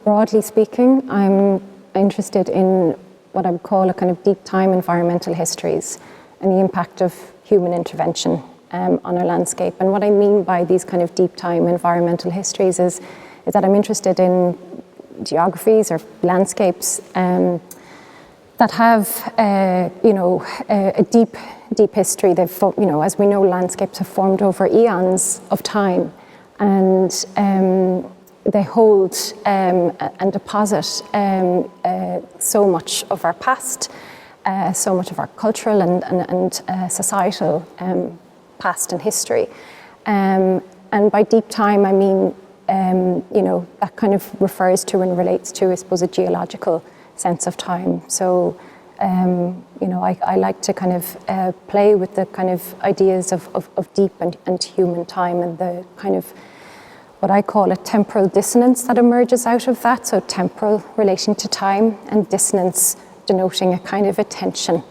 Broadly speaking, I'm interested in what I would call a kind of deep time environmental histories and the impact of human intervention on our landscape. And what I mean by these kind of deep time environmental histories is that I'm interested in geographies or landscapes that have, a deep history. They've, as we know, landscapes have formed over eons of time, and they hold and deposit so much of our past, so much of our cultural and societal past and history. And by deep time, I mean, that kind of refers to and relates to, I suppose, a geological sense of time. So, I like to kind of play with the kind of ideas of deep and human time, and the kind of what I call a temporal dissonance that emerges out of that. So temporal relation to time, and dissonance denoting a kind of a tension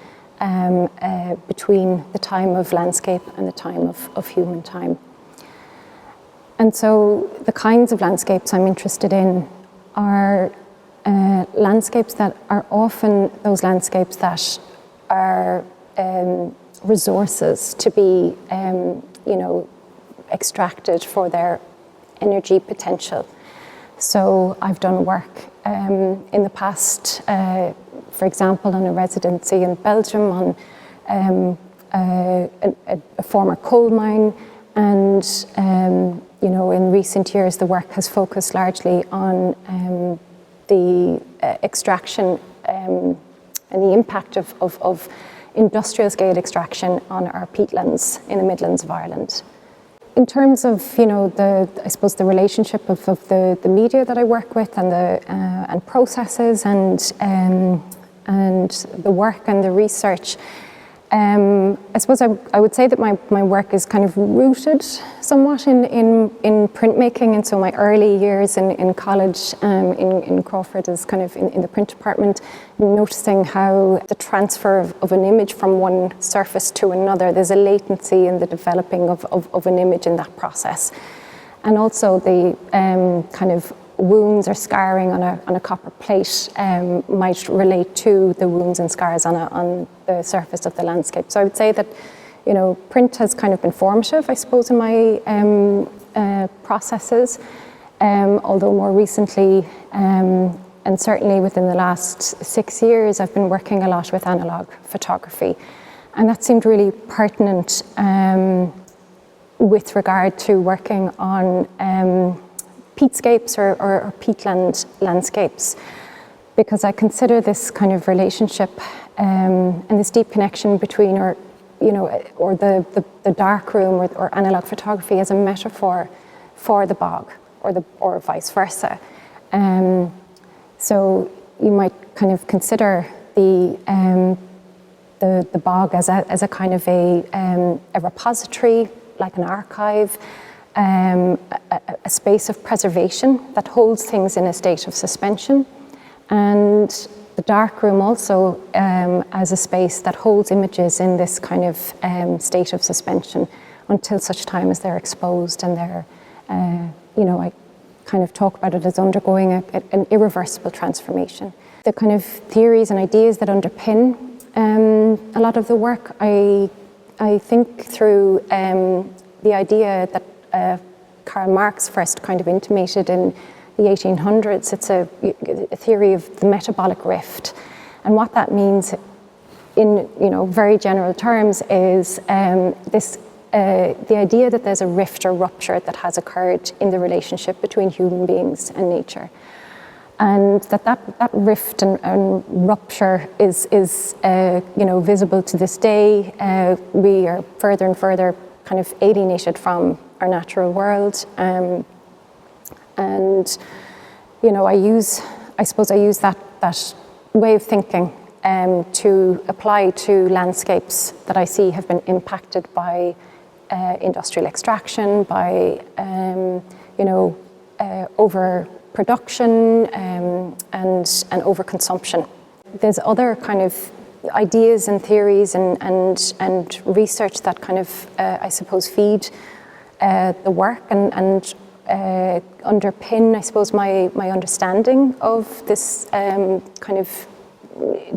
between the time of landscape and the time of human time. And so the kinds of landscapes I'm interested in are landscapes that are often those landscapes that are resources to be, extracted for their energy potential. So I've done work in the past, for example, on a residency in Belgium on a former coal mine, and in recent years the work has focused largely on the extraction and the impact of industrial scale extraction on our peatlands in the Midlands of Ireland. In terms of the relationship of the media that I work with, and processes and the work and the research, I suppose I would say that my work is kind of rooted somewhat in printmaking, and so my early years in college in Crawford is kind of in the print department, noticing how the transfer of an image from one surface to another, there's a latency in the developing of an image in that process. And also the kind of wounds or scarring on a copper plate might relate to the wounds and scars on the surface of the landscape. So I would say that, print has kind of been formative, I suppose, in my processes, although more recently, and certainly within the last 6 years, I've been working a lot with analogue photography. And that seemed really pertinent with regard to working on peatscapes or peatland landscapes, because I consider this kind of relationship and this deep connection between the dark room or analogue photography as a metaphor for the bog or vice versa. So you might kind of consider the bog as a kind of a repository, like an archive, a space of preservation that holds things in a state of suspension, and the dark room also as a space that holds images in this kind of state of suspension until such time as they're exposed and they're, I kind of talk about it as undergoing an irreversible transformation. The kind of theories and ideas that underpin a lot of the work, I think through the idea that Karl Marx first kind of intimated in the 1800s. It's a theory of the metabolic rift, and what that means, in very general terms, is the idea that there's a rift or rupture that has occurred in the relationship between human beings and nature, and that rift and rupture is visible to this day. We are further and further kind of alienated from our natural world, and I use that way of thinking to apply to landscapes that I see have been impacted by industrial extraction, by overproduction and overconsumption. There's other kind of ideas and theories and research that kind of I suppose feed the work, and underpin, I suppose, my understanding of this kind of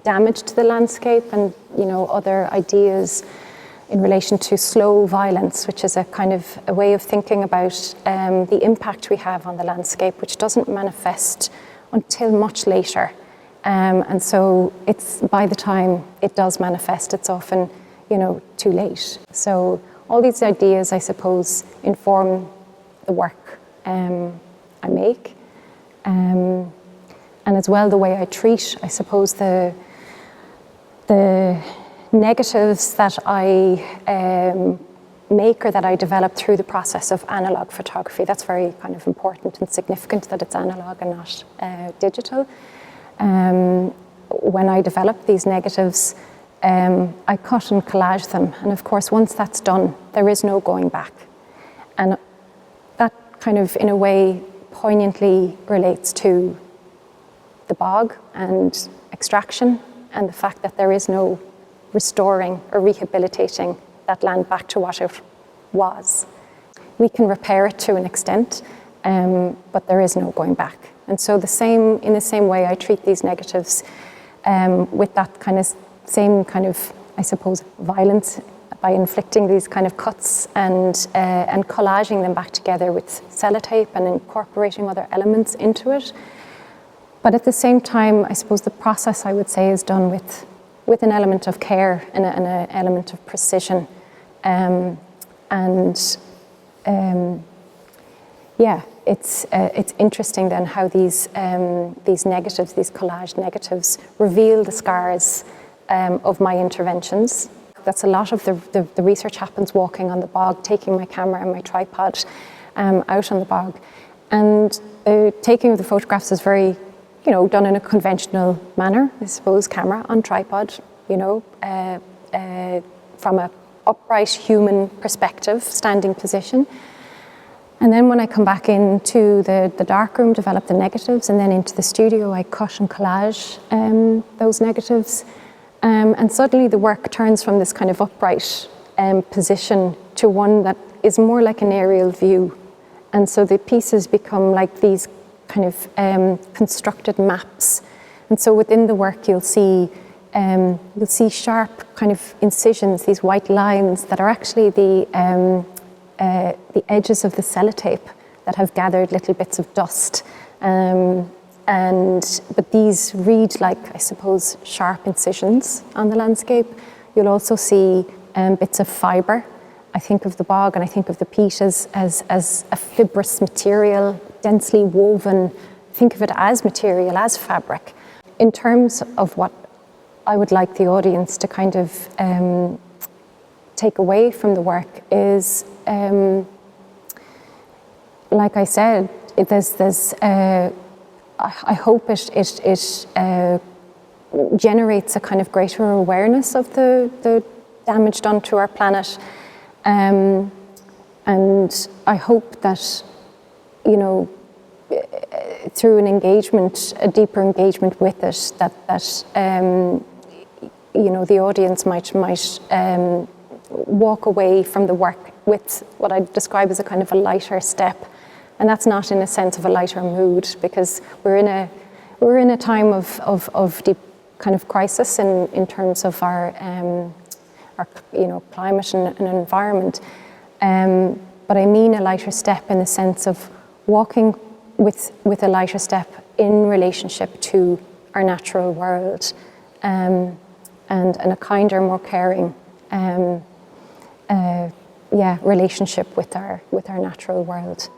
damage to the landscape, and other ideas in relation to slow violence, which is a kind of a way of thinking about the impact we have on the landscape, which doesn't manifest until much later. And so it's, by the time it does manifest, it's often, too late. So all these ideas, I suppose, inform the work I make. And as well, the way I treat, I suppose, the negatives that I make or that I develop through the process of analogue photography. That's very kind of important and significant, that it's analogue and not digital. When I develop these negatives, I cut and collage them. And of course, once that's done, there is no going back. And that kind of, in a way, poignantly relates to the bog and extraction, and the fact that there is no restoring or rehabilitating that land back to what it was. We can repair it to an extent, but there is no going back. And so in the same way I treat these negatives with that kind of same kind of, I suppose, violence, by inflicting these kind of cuts and collaging them back together with sellotape and incorporating other elements into it. But at the same time, I suppose the process, I would say, is done with an element of care and an element of precision. It's interesting then how these negatives, these collage negatives, reveal the scars of my interventions. That's a lot of the research happens walking on the bog, taking my camera and my tripod out on the bog. And taking of the photographs is very, done in a conventional manner, I suppose, camera on tripod, from an upright human perspective, standing position. And then when I come back into the darkroom, develop the negatives, and then into the studio, I cut and collage those negatives. And suddenly the work turns from this kind of upright position to one that is more like an aerial view. And so the pieces become like these kind of constructed maps. And so within the work you'll see sharp kind of incisions, these white lines that are actually the edges of the sellotape that have gathered little bits of dust. But these read like, I suppose, sharp incisions on the landscape. You'll also see bits of fibre. I think of the bog and I think of the peat as a fibrous material, densely woven. Think of it as material, as fabric. In terms of what I would like the audience to kind of take away from the work is, like I said, I hope it generates a kind of greater awareness of the damage done to our planet. And I hope that, through an engagement, a deeper engagement with it, that the audience might walk away from the work with what I describe as a kind of a lighter step. And that's not in a sense of a lighter mood, because we're in a time of deep kind of crisis in terms of our climate and environment. But I mean a lighter step in the sense of walking with a lighter step in relationship to our natural world, and a kinder, more caring relationship with our natural world.